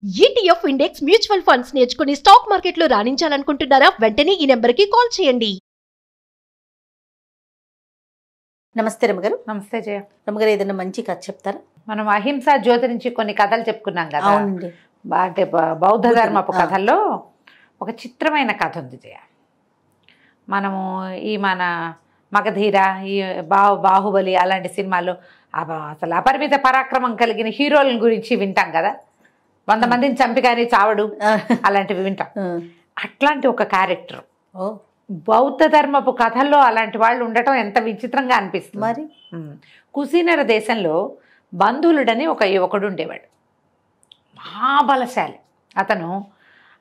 ETF index mutual funds నేర్చుకుని stock మార్కెట్లో రాణించాలనుకుంటున్నారా? వెంటనే ఈ నెంబర్కి కాల్ చేయండి. నమస్తే రమగారు. నమస్తే జయ. రమగారు, ఏదైనా మంచి కథ చెప్తారా? మనం అహింసా జ్యోతి నుంచి కొన్ని కథలు చెప్పుకున్నాం కదా. అవునండి. అంటే బౌద్ధ ధర్మపు కథల్లో ఒక చిత్రమైన కథ ఉంది జయ. మనము మన మగధీర, ఈ బాహుబలి అలాంటి సినిమాల్లో అసలు అపరిమిత పరాక్రమం కలిగిన హీరోల గురించి వింటాం కదా. 100 మందిని చంపి కానీ చావడు, అలాంటివి వింటాం. అట్లాంటి ఒక క్యారెక్టర్ బౌద్ధ ధర్మపు కథల్లో అలాంటి వాళ్ళు ఉండటం ఎంత విచిత్రంగా అనిపిస్తుంది. మరి కుశీనర దేశంలో బంధులుడని ఒక యువకుడు ఉండేవాడు, మహాబలశాలి. అతను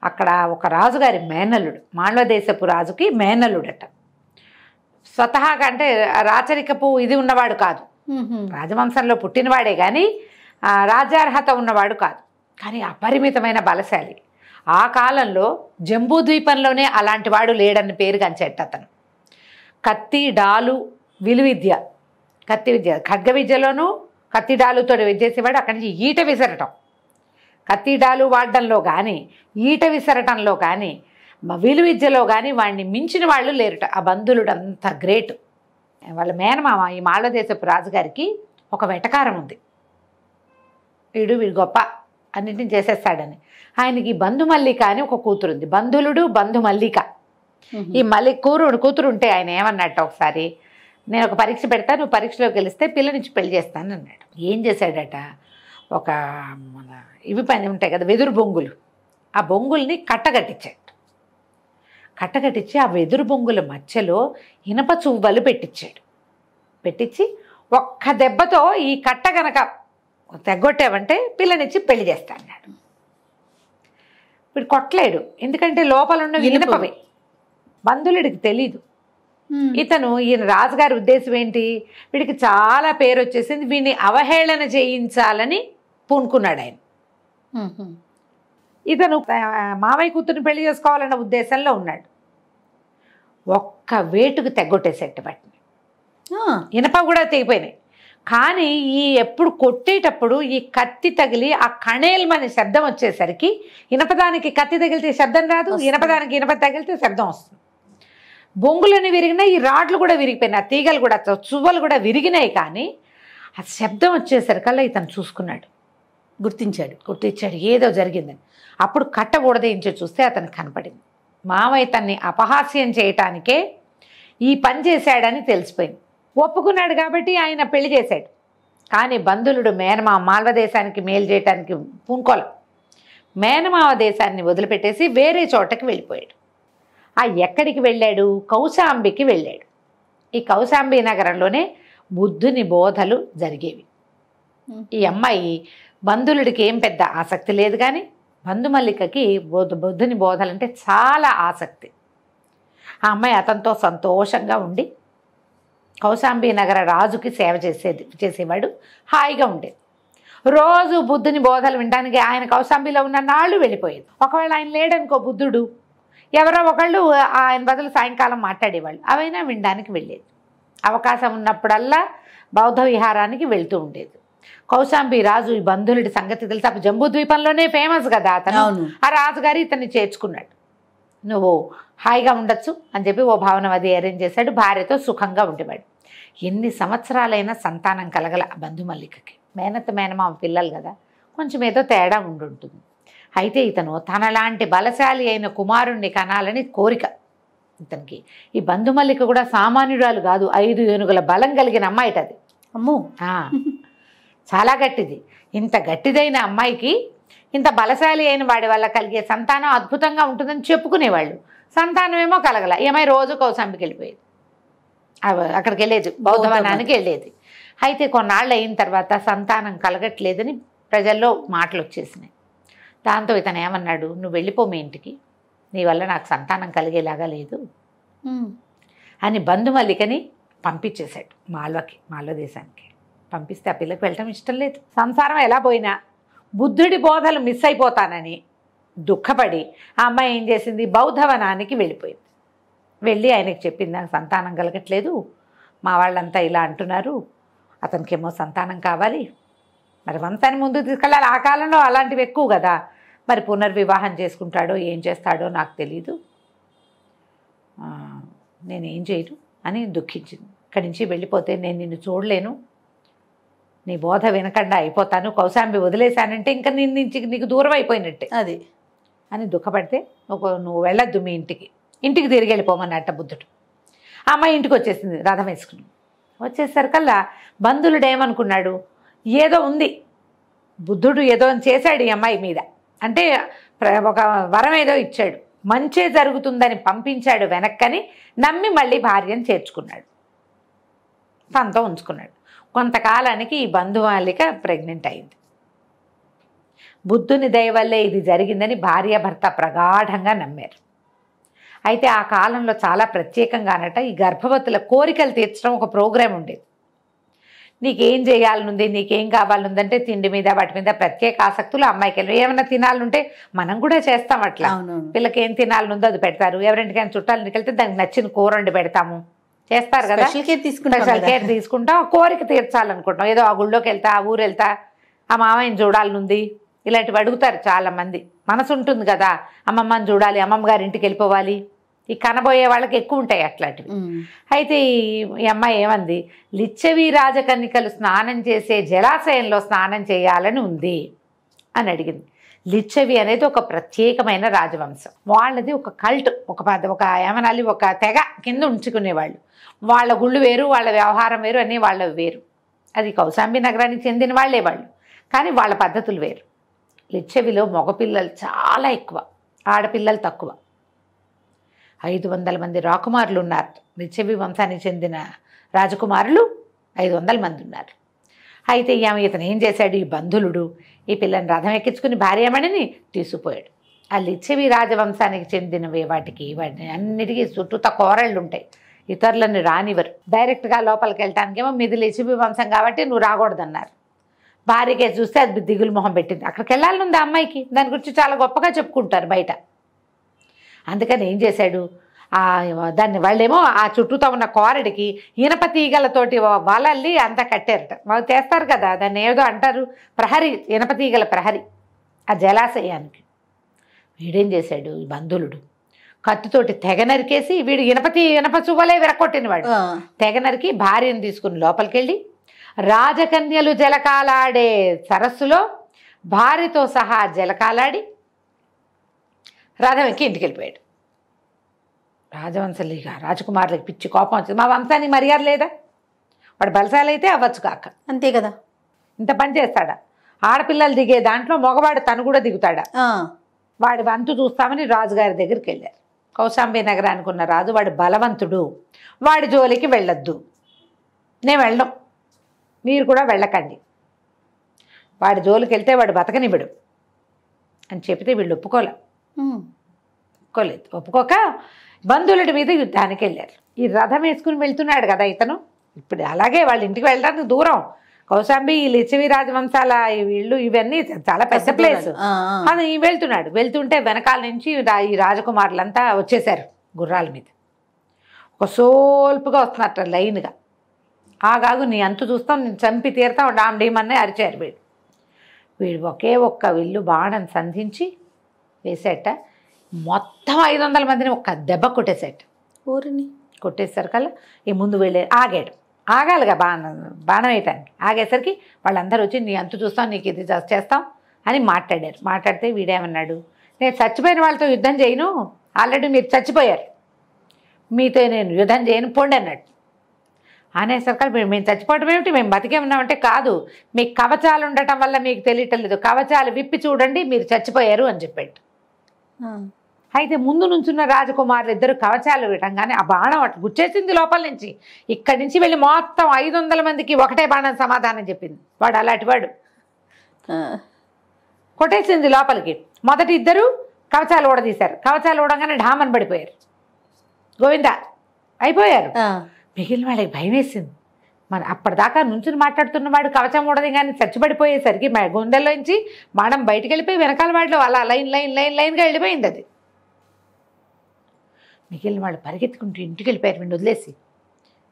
అక్కడ ఒక రాజుగారి మేనల్లుడు, మాండవ దేశపు రాజుకి మేనల్లుడట. స్వతహాగా అంటే రాచరికపు ఇది ఉన్నవాడు కాదు, రాజవంశంలో పుట్టినవాడే కానీ రాజ్యార్హత ఉన్నవాడు కాదు, కానీ అపరిమితమైన బలశాలి. ఆ కాలంలో జంబూ ద్వీపంలోనే అలాంటి వాడు లేడని పేరు గంచెట్ట అతను. కత్తి డాలు విలువిద్య, కత్తి విద్య ఖడ్గ విద్యలోనూ కత్తి డాలుతో విద్యేసేవాడు. అక్కడి నుంచి ఈట విసరటం, కత్తి డాలు వాడడంలో కానీ ఈట విసరటంలో కానీ విలువిద్యలో కానీ వాడిని మించిన వాళ్ళు లేరుట. ఆ బంధువుడు అంత గ్రేట్. వాళ్ళ మేనమామ ఈ మాండవ దేశపు రాజుగారికి ఒక వెటకారం ఉంది, వీడు గొప్ప అన్నింటిని చేసేస్తాడని. ఆయనకి బంధుమల్లిక అని ఒక కూతురు ఉంది. బంధులుడు బంధుమల్లిక. ఈ కూతురు ఉంటే ఆయన ఏమన్నట్ట, ఒకసారి నేను ఒక పరీక్ష పెడతా, నువ్వు పరీక్షలో గెలిస్తే పిల్లనిచ్చి పెళ్లి చేస్తాను అన్నాడు. ఏం చేశాడట, ఒక ఇవి పని ఉంటాయి కదా వెదురు బొంగులు, ఆ బొంగుల్ని కట్టగట్టించాడు. కట్టగట్టించి ఆ వెదురు బొంగుల మధ్యలో ఇనప చువ్వలు పెట్టించి ఒక్క దెబ్బతో ఈ కట్ట గనక తెగొట్టావంటే పిల్లనిచ్చి పెళ్లి చేస్తా అన్నాడు. వీడు కొట్టలేడు, ఎందుకంటే లోపల ఉన్న ఇనపవే. బంధువుడికి తెలీదు. ఈయన రాజుగారి ఉద్దేశం ఏంటి, వీడికి చాలా పేరు వచ్చేసింది, వీడిని అవహేళన చేయించాలని పూనుకున్నాడు ఆయన. ఇతను మావయ్య కూతురుని పెళ్లి చేసుకోవాలన్న ఉద్దేశంలో ఉన్నాడు. ఒక్క వేటుకు తెగొట్టేసేట్టు బట్టిని, ఇనప కూడా తెగిపోయినాయి. కానీ ఎప్పుడు కొట్టేటప్పుడు ఈ కత్తి తగిలి ఆ కణేల్మని శబ్దం వచ్చేసరికి, ఇనపదానికి కత్తి తగిలితే శబ్దం రాదు, ఇనపదానికి ఇనప తగిలితే శబ్దం వస్తుంది. బొంగులని విరిగినాయి, ఈ రాడ్లు కూడా విరిగిపోయినాయి, ఆ తీగలు కూడా చువ్వలు కూడా విరిగినాయి. కానీ ఆ శబ్దం వచ్చేసరికల్లా ఇతను చూసుకున్నాడు, గుర్తించాడు ఏదో జరిగిందని. అప్పుడు కట్ట ఊడదేయించి చూస్తే అతనికి కనపడింది. మామయ్య తన్ని అపహాస్యం చేయటానికే ఈ పని చేశాడని తెలిసిపోయింది. ఒప్పుకున్నాడు కాబట్టి ఆయన పెళ్లి చేశాడు. కానీ బంధువుడు మేనమావ మాల్వ దేశానికి మేలు చేయటానికి పూనుకోల. మేనమావ దేశాన్ని వదిలిపెట్టేసి వేరే చోటకి వెళ్ళిపోయాడు. ఎక్కడికి వెళ్ళాడు, కౌశాంబికి వెళ్ళాడు. ఈ కౌశాంబి నగరంలోనే బుద్ధుని బోధలు జరిగేవి. ఈ అమ్మాయి బంధువుడికి ఏం పెద్ద ఆసక్తి లేదు, కానీ బంధుమల్లికకి బుద్ధుని బోధలంటే చాలా ఆసక్తి. ఆ అమ్మాయి అతనితో సంతోషంగా ఉండి కౌశాంబి నగర రాజుకి సేవ చేసేవాడు. హాయిగా ఉండేది. రోజు బుద్ధుని బోధలు వినడానికి ఆయన కౌశాంబిలో ఉన్న నాళ్ళు వెళ్ళిపోయేది. ఒకవేళ ఆయన లేడనుకో బుద్ధుడు, ఎవరో ఒకళ్ళు ఆయన బదులు సాయంకాలం మాట్లాడేవాళ్ళు, అవైనా వినడానికి వెళ్ళేది. అవకాశం ఉన్నప్పుడల్లా బౌద్ధ విహారానికి వెళ్తూ ఉండేది. కౌశాంబి రాజు ఈ బంధువుడి సంగతి తెలిసి, అప్పుడు జంబూ ద్వీపంలోనే ఫేమస్ కదా అతను. ఆ రాజుగారు ఇతన్ని చేర్చుకున్నాడు. నువ్వు హాయిగా ఉండొచ్చు అని చెప్పి ఓ భవనం అది అరేంజ్ చేశాడు. భార్యతో సుఖంగా ఉండేవాడు. ఎన్ని సంవత్సరాలైనా సంతానం కలగల బంధుమల్లికకి. మేనమామ పిల్లలు కదా, కొంచెం ఏదో తేడా ఉండుంటుంది. అయితే ఇతను తనలాంటి బలశాలి అయిన కుమారుణ్ణి కనాలని కోరిక ఇతనికి. ఈ బంధుమల్లిక కూడా సామాన్యురాలు కాదు, 5 ఏనుగుల బలం కలిగిన అమ్మాయిట అది. అమ్మో, చాలా గట్టిది. ఇంత గట్టిదైన అమ్మాయికి ఇంత బలశాలి అయిన వాడి వల్ల కలిగే సంతానం అద్భుతంగా ఉంటుందని చెప్పుకునేవాళ్ళు. సంతానం ఏమో కలగల. ఏమై రోజు కౌశాంబికి వెళ్ళిపోయేది, అక్కడికి వెళ్ళేది, బౌద్ధవనానికి వెళ్ళేది. అయితే కొన్నాళ్ళు అయిన తర్వాత సంతానం కలగట్లేదని ప్రజల్లో మాటలు వచ్చేసినాయి. దాంతో ఇతను ఏమన్నాడు, నువ్వు వెళ్ళిపో మీ ఇంటికి, నీ వల్ల నాకు సంతానం కలిగేలాగా లేదు అని బంధుమల్లికని పంపించేశాడు మాల్వ దేశానికి. పంపిస్తే ఆ పిల్లకి వెళ్ళటం ఇష్టం లేదు. సంసారం ఎలా పోయినా బుద్ధుడి బోధలు మిస్ అయిపోతానని దుఃఖపడి ఆ అమ్మాయి ఏం చేసింది, బౌద్ధవనానికి వెళ్ళిపోయింది. వెళ్ళి ఆయనకి చెప్పింది, నాకు సంతానం కలగట్లేదు, మా వాళ్ళంతా ఇలా అంటున్నారు, అతనికేమో సంతానం కావాలి, మరి వంశాన్ని ముందుకు తీసుకెళ్ళాలి. ఆ కాలంలో అలాంటివి ఎక్కువ కదా, మరి పునర్వివాహం చేసుకుంటాడో ఏం చేస్తాడో నాకు తెలీదు, నేనేం చేయను అని దుఃఖించింది. ఇక్కడి నుంచి వెళ్ళిపోతే నేను నిన్ను చూడలేను, నీ బోధ వినకుండా అయిపోతాను, కౌశాంబి వదిలేశానంటే ఇంకా నేను నీకు దూరం అయిపోయినట్టే అది అని దుఃఖపడితే నువ్వు వెళ్ళొద్దు మీ ఇంటికి తిరిగి వెళ్ళిపోమన్నట్ట బుద్ధుడు. ఆ అమ్మాయి ఇంటికి వచ్చేసింది రథం వేసుకుని. వచ్చేసరికల్లా బంధువుడు ఏమనుకున్నాడు, ఏదో ఉంది, బుద్ధుడు ఏదో చేశాడు ఈ అమ్మాయి మీద, అంటే ఒక వరం ఏదో ఇచ్చాడు, మంచే జరుగుతుందని పంపించాడు వెనక్కని నమ్మి మళ్ళీ భార్యను చేర్చుకున్నాడు, తనతో ఉంచుకున్నాడు. కొంతకాలానికి ఈ బంధువాలిక ప్రెగ్నెంట్ అయింది. బుద్ధుని దయ వల్లే ఇది జరిగిందని భార్యాభర్త ప్రగాఢంగా నమ్మారు. అయితే ఆ కాలంలో చాలా ప్రత్యేకంగానట ఈ గర్భవతుల కోరికలు తీర్చడం ఒక ప్రోగ్రాం ఉండేది. నీకేం చేయాలనుంది, నీకేం కావాలనుందంటే తిండి మీద వాటి మీద ప్రత్యేక ఆసక్తులు అమ్మాయికి ఏమైనా తినాలనుంటే మనం కూడా చేస్తాం అట్లా. పిల్లకి ఏం తినాలనుందో అది పెడతారు. ఎవరింటికైనా చుట్టాలకి వెళ్తే దానికి నచ్చిన కూర వండి పెడతాము, చేస్తారు కదా, స్పెషల్ కేర్ తీసుకుంటాం. కోరిక తీర్చాలనుకుంటాం, ఏదో ఆ గుళ్ళోకి వెళ్తా, ఆ ఊరు వెళ్తా, ఆ మామయ్యని చూడాలనుంది, ఇలాంటివి అడుగుతారు చాలామంది. మనసు ఉంటుంది కదా, అమ్మమ్మని చూడాలి, అమ్మమ్మ గారి ఇంటికి వెళ్ళిపోవాలి, ఈ కనబోయే వాళ్ళకి ఎక్కువ ఉంటాయి అట్లాంటివి. అయితే ఈ అమ్మాయి ఏమంది, లిచ్చవి రాజకన్నికలు స్నానం చేసే జలాశయంలో స్నానం చేయాలని ఉంది అని అడిగింది. లిచ్చవి అనేది ఒక ప్రత్యేకమైన రాజవంశం, వాళ్ళది ఒక కల్ట్, ఒక ఏమనాలి, ఒక తెగ కింద ఉంచుకునేవాళ్ళు. వాళ్ళ గుళ్ళు వేరు, వాళ్ళ వ్యవహారం వేరు, అన్నీ వాళ్ళ వేరు. అది కౌశాంబి నగరానికి చెందిన వాళ్ళే వాళ్ళు, కానీ వాళ్ళ పద్ధతులు వేరు. లిచ్చవిలో మగపిల్లలు చాలా ఎక్కువ, ఆడపిల్లలు తక్కువ. 500 మంది రాకుమారులు ఉన్నారు. లిచ్చవి వంశానికి చెందిన రాజకుమారులు 500 మంది ఉన్నారు. అయితే ఇతను ఏం చేశాడు, ఈ బంధులుడు ఈ పిల్లని రథం ఎక్కించుకుని భార్యమణిని తీసుకుపోయాడు. ఆ లిచ్చవి రాజవంశానికి చెందినవి వాటికి అన్నిటికీ చుట్టూతా కోరళ్ళు ఉంటాయి, ఇతరులని రానివ్వరు. డైరెక్ట్గా లోపలికి వెళ్ళటానికేమో మీది లిచ్చవి వంశం కాబట్టి నువ్వు రాకూడదన్నారు. భార్యకే చూస్తే అది దిగులు మొహం పెట్టింది. అక్కడికి వెళ్ళాలనుంది ఆ అమ్మాయికి, దాని గురించి చాలా గొప్పగా చెప్పుకుంటారు బయట. అందుకని ఏం చేశాడు, దాన్ని వాళ్ళేమో ఆ చుట్టూతో ఉన్న కోరడికి ఇనప తీగలతోటి వలల్లి అంతా కట్టారట. వాళ్ళు చేస్తారు కదా, దాన్ని ఏదో అంటారు, ప్రహరీ, ఇనప తీగల ప్రహరీ ఆ జలాశయానికి. వీడేం చేశాడు, ఈ బంధులుడు కత్తితోటి తెగ నరికేసి, వీడు ఇనప చువ్వలే విరక్కొట్టినవాడు, తెగ నరికి భార్యను తీసుకుని లోపలికి వెళ్ళి రాజకన్యలు జలకాలాడే సరస్సులో భార్యతో సహా జలకాలాడి రథం ఎక్కి ఇంటికి వెళ్ళిపోయాడు. రాజవంశలిగా రాజకుమారులకి పిచ్చి కోపం వచ్చింది, మా వంశానికి మర్యాద లేదా, వాడు బలశాలి అయితే అవ్వచ్చు కాక, అంతే కదా, ఇంత పని చేస్తాడా, ఆడపిల్లలు దిగే దాంట్లో మగవాడు తను కూడా దిగుతాడా, వాడి వంతు చూస్తామని రాజుగారి దగ్గరికి వెళ్ళారు. కౌశాంబి నగరానికి ఉన్న రాజు, వాడు బలవంతుడు, వాడి జోలికి వెళ్ళొద్దు, నేను వెళ్ళను, మీరు కూడా వెళ్ళకండి, వాడి జోలికి వెళ్తే వాడు బతకనివ్వడు అని చెప్తే వీళ్ళు ఒప్పుకోక బంధువుల మీద యుద్ధానికి వెళ్ళారు. ఈ రథం వేసుకుని వెళ్తున్నాడు కదా ఇతను, ఇప్పుడు అలాగే వాళ్ళ ఇంటికి వెళ్ళడానికి దూరం, కౌశాంబి లిచ్చవి రాజవంశాల వీళ్ళు ఇవన్నీ చాలా పెద్ద ప్లేస్, అది వెళ్తుంటే వెనకాల నుంచి ఈ రాజకుమారులంతా వచ్చేసారు గుర్రాల మీద, ఒక సోల్పుగా వస్తున్నట్టు లైన్గా. ఆగాగు, నీ అంతు చూస్తాం, నేను చంపి తీరుతాం, డామ్ డీమన్నే అరిచారు. వీడు ఒకే ఒక్క విల్లు బాణం సంధించి వేసేట, మొత్తం 500 మందిని ఒక్క దెబ్బ కొట్టేసేట. ఊరిని కొట్టేసరికల్లా ఈ ముందు వెళ్ళే ఆగాలిగా బాణం వేయటానికి. ఆగేసరికి వాళ్ళందరూ వచ్చి నీ అంతు చూస్తాం, నీకు ఇది చేస్తాం అని మాట్లాడితే వీడేమన్నాడు, నేను చచ్చిపోయిన వాళ్ళతో యుద్ధం చేయను, ఆల్రెడీ మీరు చచ్చిపోయారు, మీతో నేను యుద్ధం చేయను, పోండి అన్నట్టు అనేసరికి మేము చచ్చిపోవడం ఏమిటి, మేము బతికే ఉన్నామంటే, కాదు మీకు కవచాలు ఉండటం వల్ల మీకు తెలియటం లేదు, కవచాలు విప్పి చూడండి మీరు చచ్చిపోయారు అని చెప్పాడు. అయితే ముందు నుంచున్న రాజకుమారులు ఇద్దరు కవచాలు విటంగానే ఆ బాణం అట్లా గుచ్చేసింది లోపల నుంచి. ఇక్కడి నుంచి వెళ్ళి మొత్తం 500 మందికి ఒకటే బాణం సమాధానం చెప్పింది. వాడు అలాంటి వాడు, కొట్టేసింది లోపలికి. మొదటి ఇద్దరు కవచాలు ఊడదీశారు, కవచాలు ఊడగానే ఢామని పడిపోయారు, గోవిందా అయిపోయారు. మిగిలిన వాళ్ళకి భయం వేసింది. మరి అప్పటిదాకా నుంచుని మాట్లాడుతున్నవాడు కవచం ఊడది కానీ చచ్చిపడిపోయేసరికి గుండెల్లోంచి బాణం బయటికి వెళ్ళిపోయి వెనకాల వాడిలో అలా లైన్గా వెళ్ళిపోయింది. అది మిగిలిన వాళ్ళు పరిగెత్తుకుంటూ ఇంటికి వెళ్ళిపోయారు, వీడిని వదిలేసి.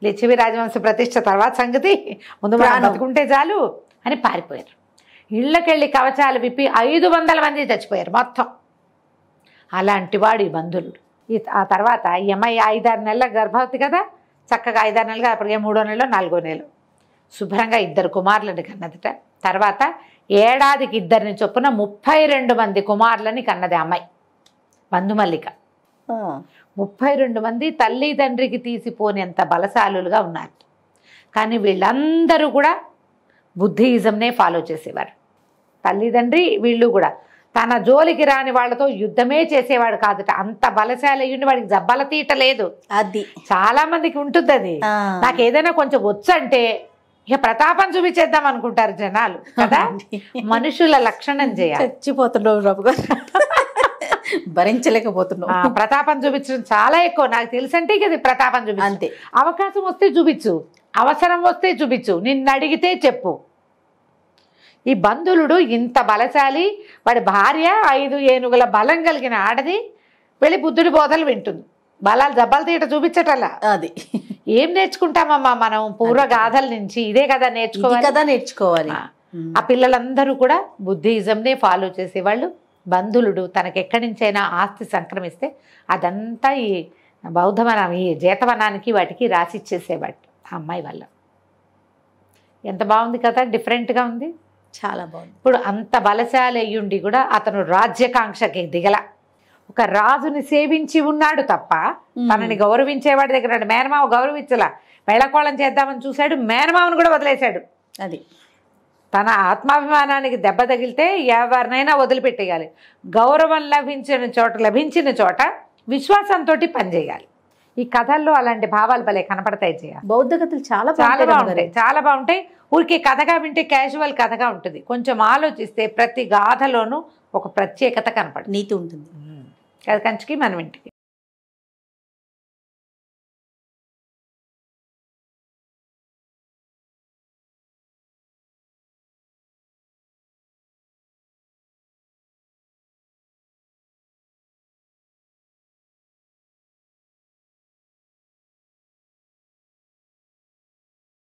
లిచ్చవి రాజవంశ ప్రతిష్ట తర్వాత సంగతి, ముందు బతుకుంటే చాలు అని పారిపోయారు. ఇళ్ళకెళ్ళి కవచాలు విప్పి 500 మంది చచ్చిపోయారు మొత్తం. అలాంటి వాడు ఈ బంధువుడు. ఆ తర్వాత ఈ అమ్మాయి 5-6 నెలల గర్భవతి కదా, చక్కగా 5-6 నెలలుగా అప్పటికే 3వ నెలలో 4వ నెల శుభ్రంగా 2 కుమారులని కన్నదట. తర్వాత ఏడాదికి 2 చొప్పున 32 మంది కుమారులని కన్నది అమ్మాయి బంధుమల్లిక. 32 మంది తల్లి తండ్రికి తీసిపోనేంత బలశాలులుగా ఉన్నారు. కానీ వీళ్ళందరూ కూడా బుద్ధిజంనే ఫాలో చేసేవారు. తల్లిదండ్రి వీళ్ళు కూడా తన జోలికి రాని వాళ్ళతో యుద్ధమే చేసేవాడు కాదుట. అంత బలశాలి అయ్యుండి వాడికి జబ్బల తీట లేదు. అది చాలా మందికి ఉంటుంది అది. నాకు ఏదైనా కొంచెం వచ్చు అంటే ఇక ప్రతాపం చూపించేద్దాం అనుకుంటారు జనాలు కదా. మనుషుల లక్షణం చేయాలి. చచ్చిపోతున్నావు రాబు గారు, భరించలేకపోతున్నావు. ప్రతాపం చూపించడం చాలా ఎక్కువ. నాకు తెలుసంటే ఇక అది ప్రతాపం చూపించు. అంతే. అవకాశం వస్తే చూపించు, అవసరం వస్తే చూపించు, నిన్ను అడిగితే చెప్పు. ఈ బంధువుడు ఇంత బలశాలి. వాడి భార్య 5 ఏనుగుల బలం కలిగిన ఆడది. వెళ్ళి బుద్ధుడి బోధలు వింటుంది. బలాలు జబ్బాలు తీట చూపించటల్లా. అది ఏం నేర్చుకుంటామమ్మా మనం పూర్వగాథల నుంచి? ఇదే కదా నేర్చుకోవాలి. ఆ పిల్లలందరూ కూడా బుద్ధిజంనే ఫాలో చేసేవాళ్ళు. బంధువుడు తనకెక్కడి నుంచైనా ఆస్తి సంక్రమిస్తే అదంతా ఈ బౌద్ధవనం, ఈ జీతవనానికి వాటికి రాసిచ్చేసేవాడు ఆ అమ్మాయి వల్ల. ఎంత బాగుంది కదా, డిఫరెంట్గా ఉంది. చాలా బాగుంది. ఇప్పుడు అంత బలశాలి అయ్యుండి కూడా అతను రాజ్యకాంక్షకి దిగల. ఒక రాజుని సేవించి ఉన్నాడు తప్ప తనని గౌరవించేవాడి దగ్గర మేనమావ గౌరవించలా. వెళ్ళకోళం చేద్దామని చూశాడు, మేనమావను కూడా వదిలేశాడు. అది తన ఆత్మాభిమానానికి దెబ్బ తగిలితే ఎవరినైనా వదిలిపెట్టేయాలి. గౌరవం లభించిన చోట విశ్వాసంతో పనిచేయాలి. ఈ కథల్లో అలాంటి భావాలు భలే కనపడతాయి. బౌద్ధ కథలు చాలా బాగుంటాయి, చాలా బాగుంటాయి. ఊరికే కథగా వింటే క్యాజువల్ కథగా ఉంటుంది. కొంచెం ఆలోచిస్తే ప్రతి గాథలోనూ ఒక ప్రత్యేకత కనపడుతుంది, నీతి ఉంటుంది. అది కంచికి మనం ఇంటికి.